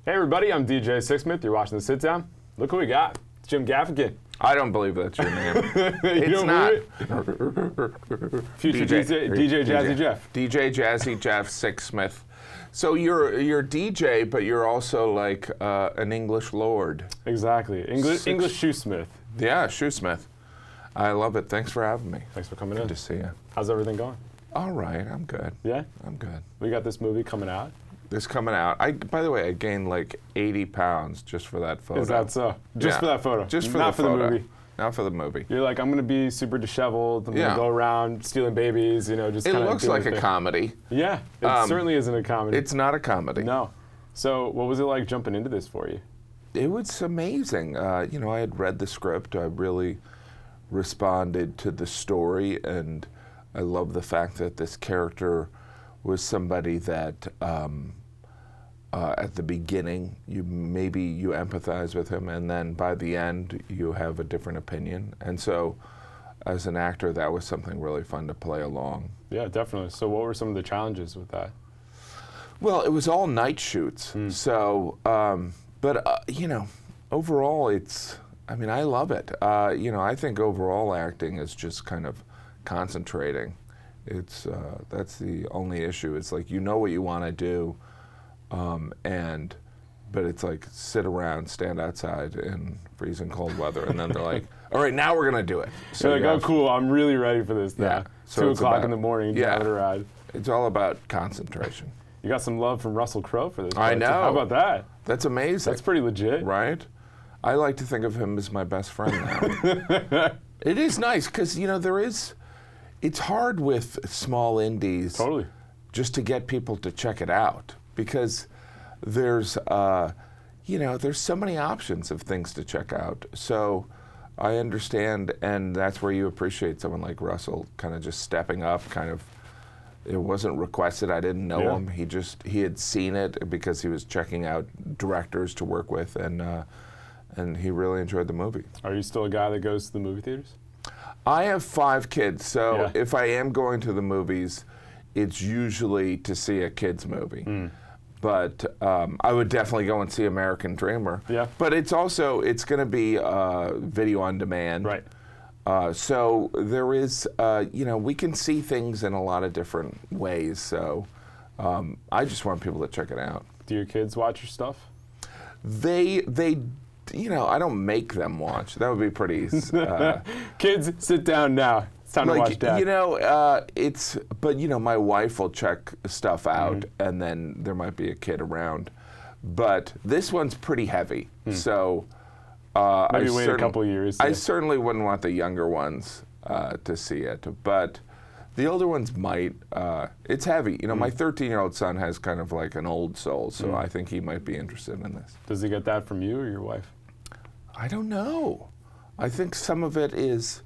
Hey everybody, I'm DJ Sixsmith. You're watching the SitDown. Look who we got. It's Jim Gaffigan. I don't believe that's your name. It's not. Future DJ Jazzy Jeff. DJ Jazzy Jeff Sixsmith. So you're DJ, but you're also like an English lord. Exactly. English shoesmith. Yeah, shoesmith. I love it. Thanks for having me. Thanks for coming in. Good to see you. How's everything going? All right, I'm good. Yeah? I'm good. We got this movie coming out. This coming out. By the way, I gained like 80 pounds just for that photo. Is that so? Just for that photo? Just for Not the for photo. the movie? Not for the movie. You're like, I'm going to be super disheveled. I'm going to go around stealing babies, you know, just It kind of looks like a comedy. Yeah, it certainly isn't a comedy. It's not a comedy. No. So what was it like jumping into this for you? It was amazing. You know, I had read the script. I really responded to the story, and I love the fact that this character was somebody that at the beginning you empathize with him, and then by the end you have a different opinion. And so as an actor, that was something really fun to play along. Yeah, definitely. So what were some of the challenges with that? Well, it was all night shoots. So, you know, overall I mean, I love it. You know, I think overall acting is just kind of concentrating. That's the only issue. It's like, you know what you want to do, but it's like sit around, stand outside in freezing cold weather, and then they're like, all right, now we're going to do it. So you're like, oh, cool, I'm really ready for this now. Yeah. So 2 o'clock in the morning, driving around. It's all about concentration. You got some love from Russell Crowe for this. I know. How about that? That's amazing. That's pretty legit. Right? I like to think of him as my best friend now. It is nice because, you know, it's hard with small indies just to get people to check it out, because there's, you know, there's so many options of things to check out. So I understand, and that's where you appreciate someone like Russell kind of just stepping up, kind of. It wasn't requested. I didn't know him. He had seen it because he was checking out directors to work with, and he really enjoyed the movie. Are you still a guy that goes to the movie theaters? I have 5 kids, so if I am going to the movies, it's usually to see a kids movie. But I would definitely go and see American Dreamer. Yeah. But it's going to be video on demand. Right. So there is, you know, we can see things in a lot of different ways. So I just want people to check it out. Do your kids watch your stuff? They, you know, I don't make them watch. That would be pretty. Kids, sit down now. It's time to watch Dad. You know, but you know, my wife will check stuff out, and then there might be a kid around. But this one's pretty heavy, so. Maybe wait a couple years. I certainly wouldn't want the younger ones to see it, but the older ones might. It's heavy. You know, my 13-year-old son has kind of like an old soul, so I think he might be interested in this. Does he get that from you or your wife? I don't know. I think some of it is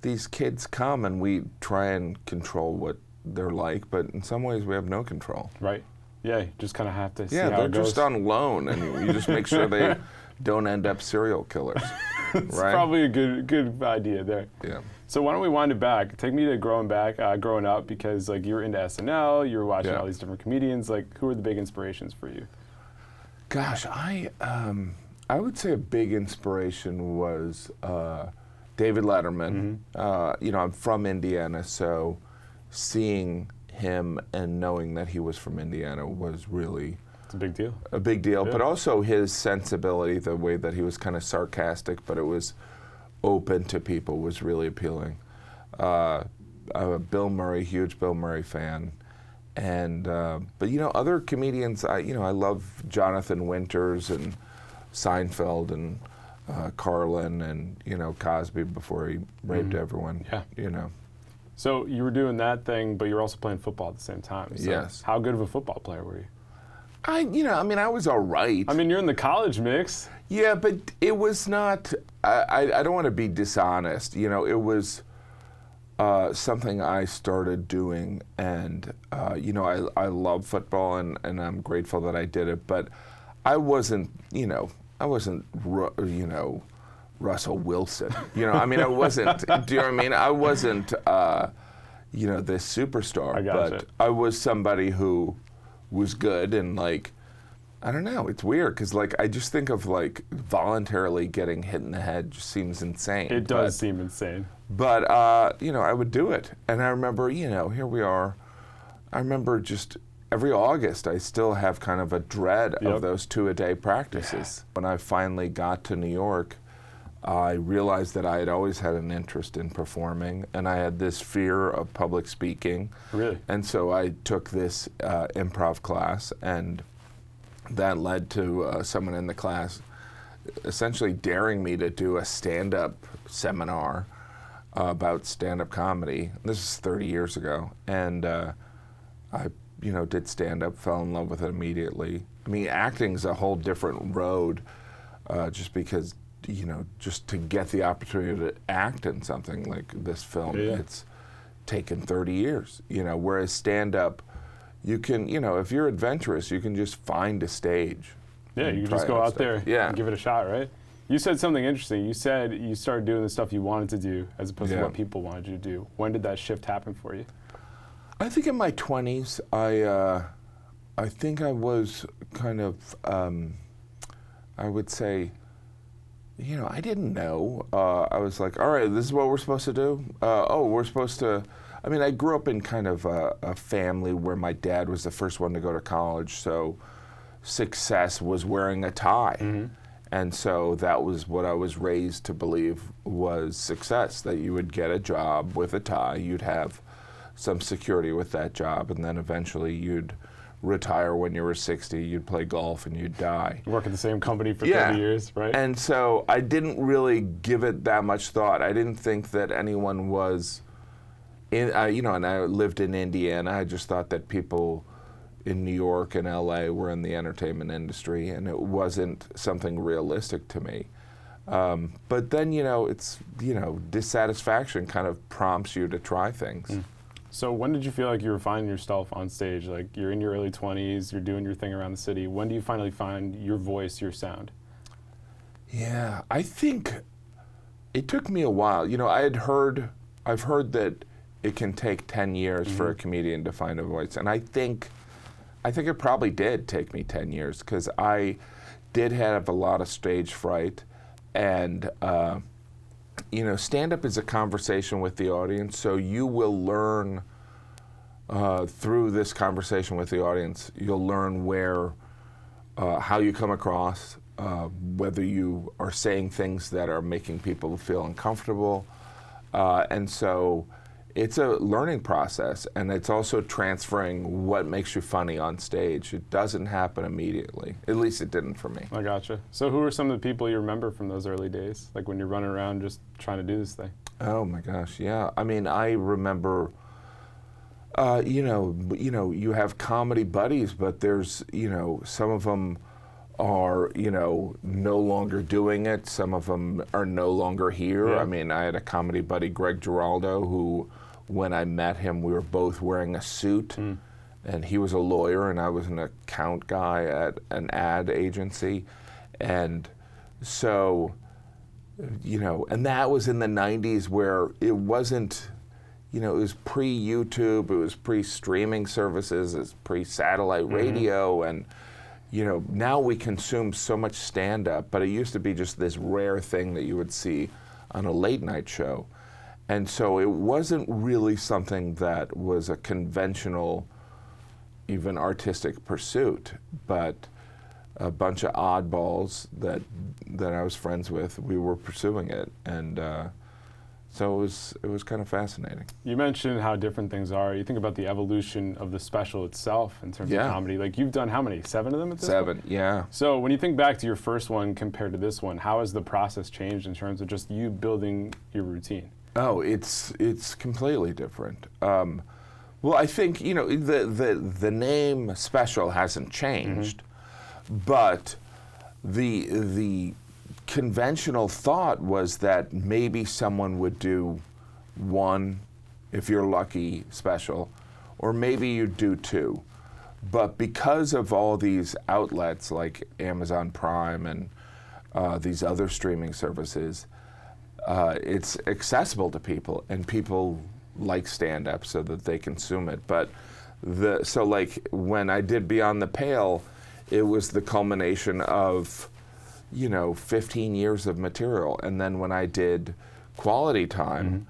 these kids come and we try and control what they're like, but in some ways we have no control. Right. Yeah, you just kind of have to see how it goes. Yeah, they're just on loan, and you just make sure they don't end up serial killers. It's right? Probably a good idea there. Yeah. So why don't we wind it back? Take me to growing up, because like you were into SNL, you were watching all these different comedians. Like, who were the big inspirations for you? Gosh, I would say a big inspiration was David Letterman. You know, I'm from Indiana, so seeing him and knowing that he was from Indiana was really. It's a big deal. A big deal, but also his sensibility, the way that he was kind of sarcastic, but it was open to people, was really appealing. Bill Murray, huge Bill Murray fan. And, but you know, other comedians, I love Jonathan Winters and Seinfeld and Carlin and, you know, Cosby before he raped everyone. Yeah. You know. So you were doing that thing, but you were also playing football at the same time. So yes. How good of a football player were you? I was all right. I mean, you're in the college mix. Yeah, but it was not, I don't want to be dishonest. You know, it was something I started doing, and, you know, I love football, and I'm grateful that I did it, but I wasn't, you know, Russell Wilson. You know, I mean, I wasn't, do you know what I mean? I wasn't, you know, this superstar, but I was somebody who was good and, like, I don't know. It's weird because, like, I just think of, like, voluntarily getting hit in the head just seems insane. It does seem insane. But, you know, I would do it. And I remember, you know, here we are. I remember just every August, I still have kind of a dread of those 2-a-day practices. When I finally got to New York, I realized that I had always had an interest in performing, and I had this fear of public speaking. Really? And so I took this improv class, and that led to someone in the class essentially daring me to do a stand-up seminar about stand-up comedy. This is 30 years ago, and I, you know, did stand-up, fell in love with it immediately. I mean, acting's a whole different road, just because, you know, just to get the opportunity to act in something like this film, it's taken 30 years, you know, whereas stand-up, you can, you know, if you're adventurous, you can just find a stage. Yeah, you can just go out there and give it a shot, right? You said something interesting. You said you started doing the stuff you wanted to do as opposed to what people wanted you to do. When did that shift happen for you? I think in my 20s, I think I was kind of, I would say, you know, I didn't know. I was like, all right, this is what we're supposed to do? Oh, we're supposed to, I mean, I grew up in kind of a family where my dad was the first one to go to college, so success was wearing a tie. And so that was what I was raised to believe was success, that you would get a job with a tie, you'd have some security with that job, and then eventually you'd retire when you were 60, you'd play golf, and you'd die. Work at the same company for 30 years, right? And so I didn't really give it that much thought. I didn't think that anyone was, you know, and I lived in Indiana. I just thought that people in New York and LA were in the entertainment industry, and it wasn't something realistic to me. But then, you know, it's, you know, dissatisfaction kind of prompts you to try things. So when did you feel like you were finding yourself on stage? Like, you're in your early 20s, you're doing your thing around the city. When do you finally find your voice, your sound? Yeah, I think it took me a while. You know, I've heard that it can take 10 years for a comedian to find a voice, and I think it probably did take me 10 years, because I did have a lot of stage fright, and you know, stand-up is a conversation with the audience, so you will learn through this conversation with the audience, you'll learn where, how you come across, whether you are saying things that are making people feel uncomfortable, and so it's a learning process, and it's also transferring what makes you funny on stage. It doesn't happen immediately. At least it didn't for me. I gotcha. So who are some of the people you remember from those early days, like when you're running around just trying to do this thing? Oh my gosh, yeah. I mean, I remember, you know, you have comedy buddies, but there's, you know, some of them are, you know, no longer doing it. Some of them are no longer here. I mean, I had a comedy buddy, Greg Giraldo, who, when I met him, we were both wearing a suit, and he was a lawyer, and I was an account guy at an ad agency. And so, you know, and that was in the 90s, where it wasn't, you know, it was pre-YouTube, it was pre-streaming services, it was pre-satellite radio, and, you know, now we consume so much stand-up, but it used to be just this rare thing that you would see on a late-night show. And so it wasn't really something that was a conventional, even artistic pursuit, but a bunch of oddballs that I was friends with, we were pursuing it. And so it was kind of fascinating. You mentioned how different things are. You think about the evolution of the special itself in terms of comedy. Like, you've done how many? 7 of them at this point? 7, yeah. So when you think back to your first one compared to this one, how has the process changed in terms of just you building your routine? Oh, it's completely different. Well, I think, you know, the name special hasn't changed, but the conventional thought was that maybe someone would do 1, if you're lucky, special, or maybe you'd do 2. But because of all these outlets like Amazon Prime and these other streaming services, it's accessible to people, and people like stand-up so that they consume it. But so like when I did Beyond the Pale, it was the culmination of, 15 years of material. And then when I did Quality Time,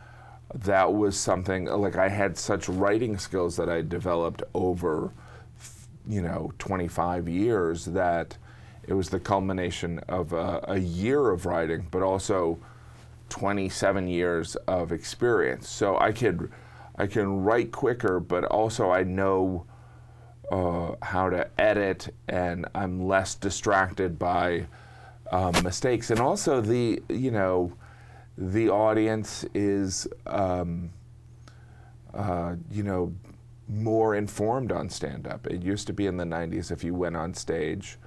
that was something, like I had such writing skills that I developed over, 25 years, that it was the culmination of a year of writing, but also 27 years of experience. So I can write quicker, but also I know how to edit, and I'm less distracted by mistakes. And also the audience is, more informed on stand-up. It used to be in the 90s, if you went on stage,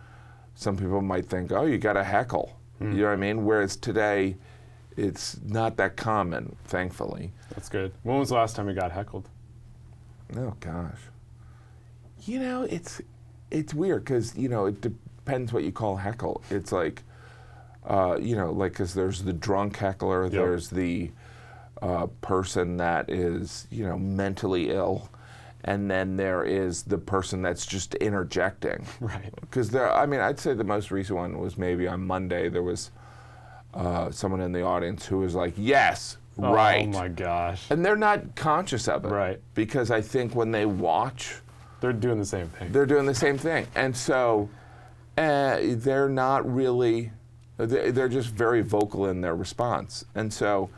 some people might think, oh, you got to heckle. You know what I mean? Whereas today, it's not that common, thankfully. That's good. When was the last time you got heckled? Oh, gosh. It's weird, because, it depends what you call heckle. It's like, because there's the drunk heckler, there's the person that is, mentally ill, and then there is the person that's just interjecting. Right. Because I'd say the most recent one was maybe on Monday. There was someone in the audience who was like, yes, right. Oh my gosh. And they're not conscious of it. Right. Because I think when they watch, they're doing the same thing. They're doing the same thing. And so they're not really, they're just very vocal in their response. And so,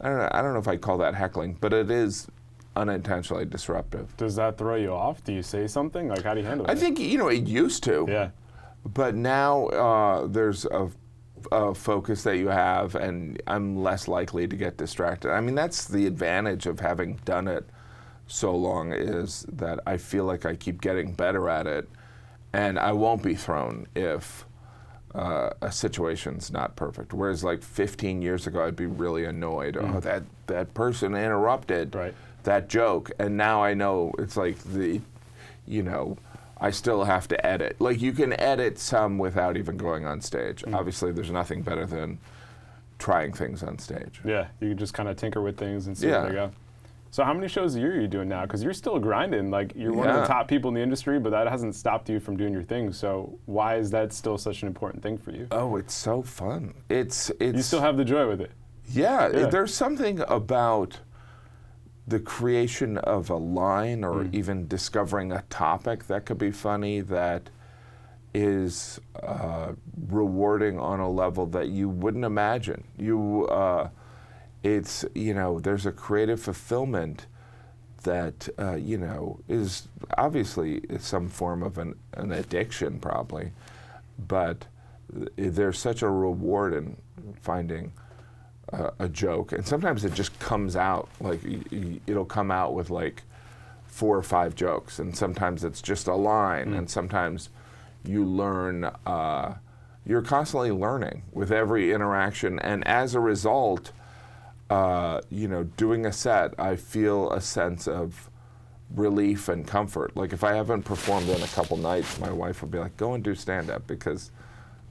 I don't know if I'd call that heckling, but it is unintentionally disruptive. Does that throw you off? Do you say something? Like, how do you handle it? I think, it used to. Yeah. But now there's a focus that you have, and I'm less likely to get distracted. I mean, that's the advantage of having done it so long, is that I feel like I keep getting better at it, and I won't be thrown if a situation's not perfect. Whereas like 15 years ago, I'd be really annoyed. Oh, that person interrupted that joke, and now I know it's like I still have to edit. Like, you can edit some without even going on stage. Obviously, there's nothing better than trying things on stage. Yeah, you can just kind of tinker with things and see where they go. So how many shows a year are you doing now? Because you're still grinding. Like, you're one of the top people in the industry, but that hasn't stopped you from doing your thing. So why is that still such an important thing for you? Oh, it's so fun. It's you still have the joy with it. Yeah, there's something about the creation of a line, or even discovering a topic that could be funny, that is rewarding on a level that you wouldn't imagine. It's, there's a creative fulfillment that, is obviously some form of an addiction, probably, but there's such a reward in finding a joke. And sometimes it just comes out, like, it'll come out with like 4 or 5 jokes, and sometimes it's just a line, and sometimes you learn, you're constantly learning with every interaction, and as a result, doing a set, I feel a sense of relief and comfort. Like, if I haven't performed in a couple nights, my wife will be like, go and do stand-up, because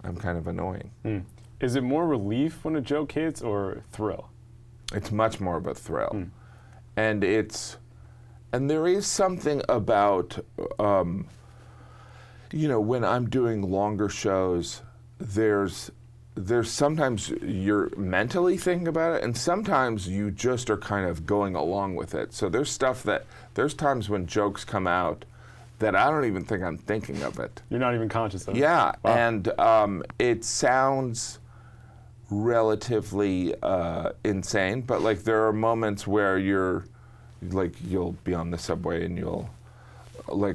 I'm kind of annoying. Is it more relief when a joke hits, or thrill? It's much more of a thrill. And there is something about, when I'm doing longer shows, there's sometimes you're mentally thinking about it, and sometimes you just are kind of going along with it. So there's times when jokes come out that I don't even think I'm thinking of it. You're not even conscious of it? Yeah, wow. And it sounds relatively insane, but like, there are moments where you'll be on the subway, and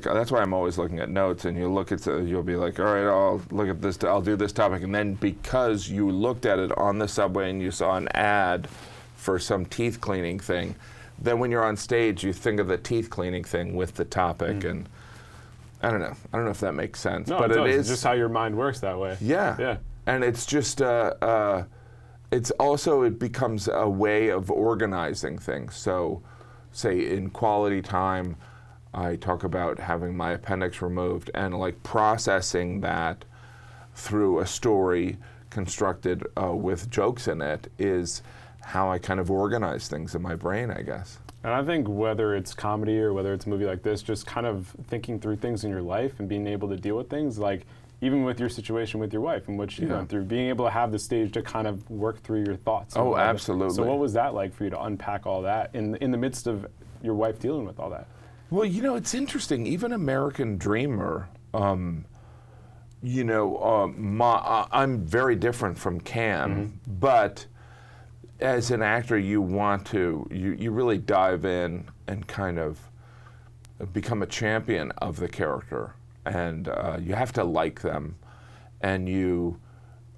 that's why I'm always looking at notes, and you'll be like, all right, I'll look at this, I'll do this topic, and then because you looked at it on the subway and you saw an ad for some teeth cleaning thing, then when you're on stage, you think of the teeth cleaning thing with the topic, and I don't know if that makes sense. No, but it is just how your mind works that way. Yeah. And it's just, it becomes a way of organizing things. So, say in Quality Time, I talk about having my appendix removed, and like processing that through a story constructed with jokes in it is how I kind of organize things in my brain, I guess. And I think whether it's comedy or whether it's a movie like this, just kind of thinking through things in your life and being able to deal with things, like even with your situation with your wife and what she went through, being able to have the stage to kind of work through your thoughts. Oh, absolutely. So what was that like for you to unpack all that in the midst of your wife dealing with all that? Well, you know, it's interesting. Even American Dreamer, you know, I'm very different from Cam, but as an actor, you want to, you really dive in and kind of become a champion of the character. And you have to like them, and you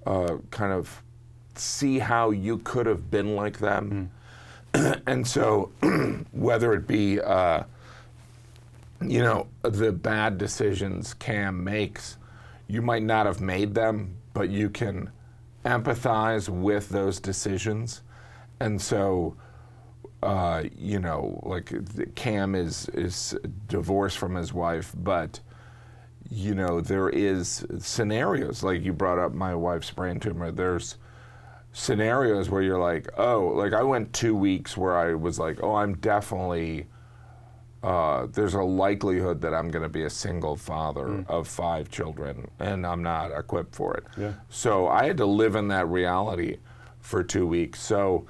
kind of see how you could have been like them. And so whether it be, you know, the bad decisions Cam makes, you might not have made them, but you can empathize with those decisions. And so, you know, like Cam is divorced from his wife, but, you know, there is scenarios, like you brought up my wife's brain tumor, there's scenarios where you're like, oh, like I went 2 weeks where I was like, oh, I'm definitely, there's a likelihood that I'm going to be a single father of 5 children, and I'm not equipped for it. Yeah. So I had to live in that reality for 2 weeks. So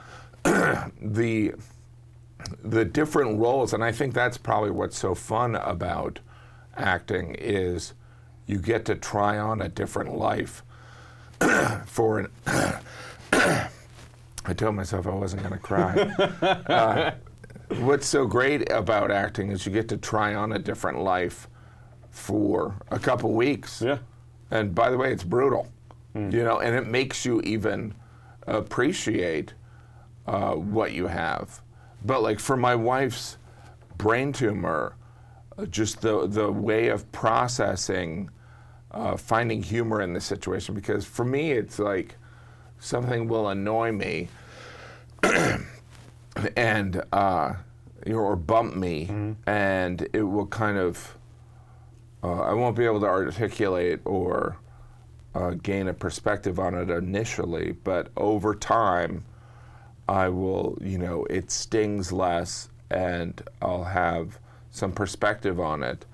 the different roles, and I think that's probably what's so fun about acting, is you get to try on a different life for an I told myself I wasn't going to cry. What's so great about acting is you get to try on a different life for a couple weeks. Yeah. And by the way, it's brutal, you know, and it makes you even appreciate what you have. But like for my wife's brain tumor, just the way of processing, finding humor in the situation, because for me it's like something will annoy me and or bump me, and it will kind of I won't be able to articulate or gain a perspective on it initially, but over time I will, you know, it stings less and I'll have some perspective on it,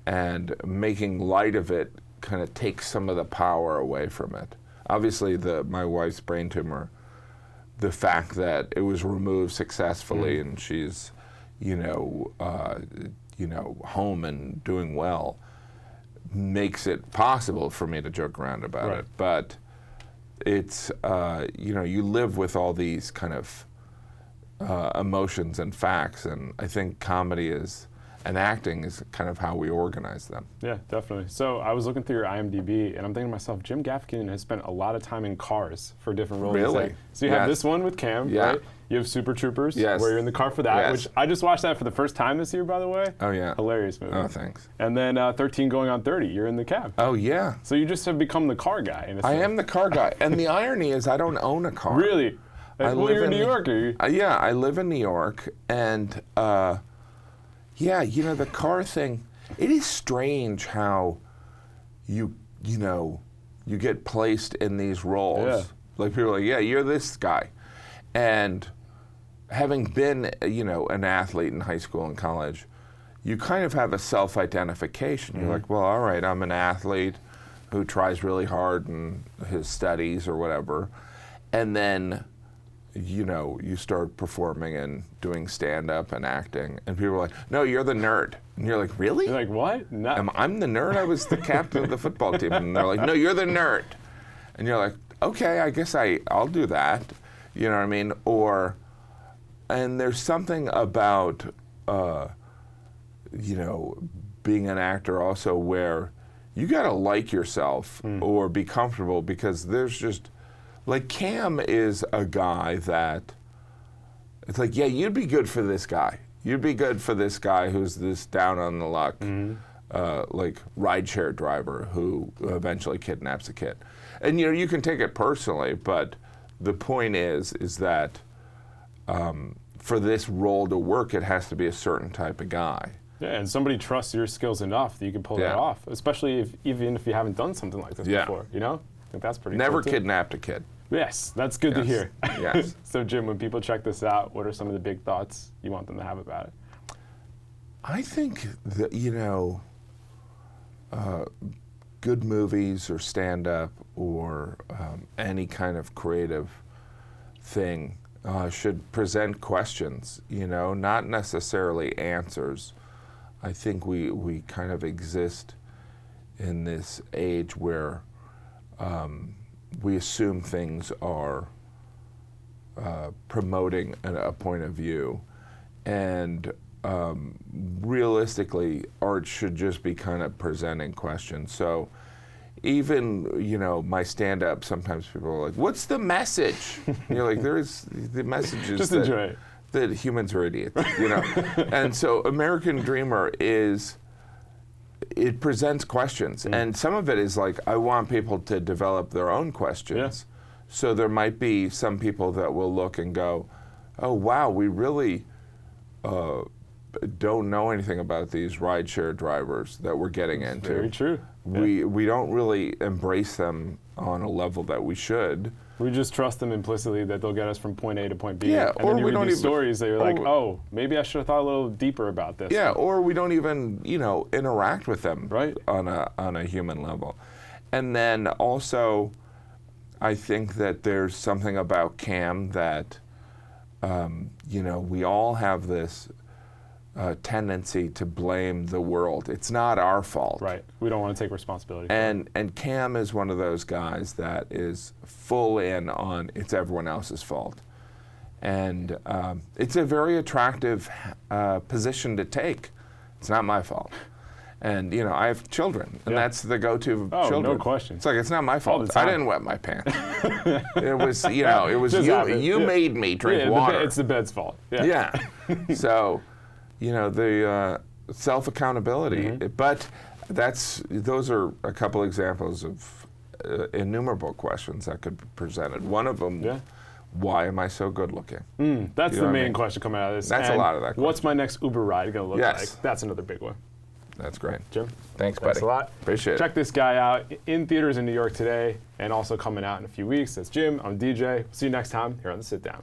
and making light of it kind of takes some of the power away from it. Obviously, my wife's brain tumor, the fact that it was removed successfully and she's, you know, home and doing well, makes it possible for me to joke around about it. But it's, you know, you live with all these kind of emotions and facts, and I think comedy is, and acting is kind of how we organize them. Yeah, definitely. So I was looking through your IMDb, and I'm thinking to myself, Jim Gaffigan has spent a lot of time in cars for different roles. Really? So you have this one with Cam, right? You have Super Troopers, where you're in the car for that, which I just watched that for the first time this year, by the way. Oh, yeah. Hilarious movie. Oh, thanks. And then 13 Going on 30, you're in the cab. Oh, yeah. So you just have become the car guy. In a sense. I am the car guy. And the irony is I don't own a car. Really? Well, you're in New York, are you? Yeah, I live in New York, and yeah, you know, the car thing, it is strange how you know, you get placed in these roles. Yeah. Like people are like, yeah, you're this guy. And having been, you know, an athlete in high school and college, you kind of have a self-identification. You're like, well, all right, I'm an athlete who tries really hard in his studies or whatever. And then, you know, you start performing and doing stand-up and acting, and people are like, no, you're the nerd. And you're like, really? You're like, what? No. I'm the nerd? I was the captain of the football team. And they're like, no, you're the nerd. And you're like, okay, I guess I'll do that. You know what I mean? And there's something about, you know, being an actor also where you gotta like yourself or be comfortable, because there's just, like Cam is a guy that, it's like, yeah, you'd be good for this guy. You'd be good for this guy who's this down on the luck, like rideshare driver who eventually kidnaps a kid. And you know, you can take it personally, but the point is that for this role to work, it has to be a certain type of guy. Yeah, and somebody trusts your skills enough that you can pull that off, especially even if you haven't done something like this before, you know? I think that's pretty Never cool kidnapped a kid. Yes, that's good to hear. Yes. So, Jim, when people check this out, what are some of the big thoughts you want them to have about it? I think that, good movies or stand-up or any kind of creative thing should present questions, not necessarily answers. I think we kind of exist in this age where we assume things are promoting a point of view, and realistically, art should just be kind of presenting questions. So even, my stand-up, sometimes people are like, what's the message? You're like, the message is just enjoy it. That humans are idiots, And so American Dreamer it presents questions. And some of it is like, I want people to develop their own questions. Yeah. So there might be some people that will look and go, oh, wow, we really don't know anything about these rideshare drivers that we're getting into. Very true. We don't really embrace them on a level that we should. We just trust them implicitly that they'll get us from point A to point B. Yeah, and or then you we read don't these even, stories that you're like, oh, maybe I should have thought a little deeper about this. Yeah, or we don't even, interact with them right. on a human level. And then also, I think that there's something about Cam that, we all have this tendency to blame the world. It's not our fault. Right. We don't want to take responsibility. And Cam is one of those guys that is full in on it's everyone else's fault. And it's a very attractive position to take. It's not my fault. And, I have children, and that's the go-to of children. No question. It's like, it's not my fault. I didn't wet my pants. It was, it was you made me drink water. It's the bed's fault. Yeah. So, the self-accountability. But those are a couple examples of innumerable questions that could be presented. One of them, why am I so good looking? That's the main question coming out of this. That's a lot of that question. What's my next Uber ride going to look like? That's another big one. That's great. Jim? Thanks, buddy. Thanks a lot. Appreciate it. Check this guy out in theaters in New York today and also coming out in a few weeks. That's Jim. I'm DJ. See you next time here on the Sit Down.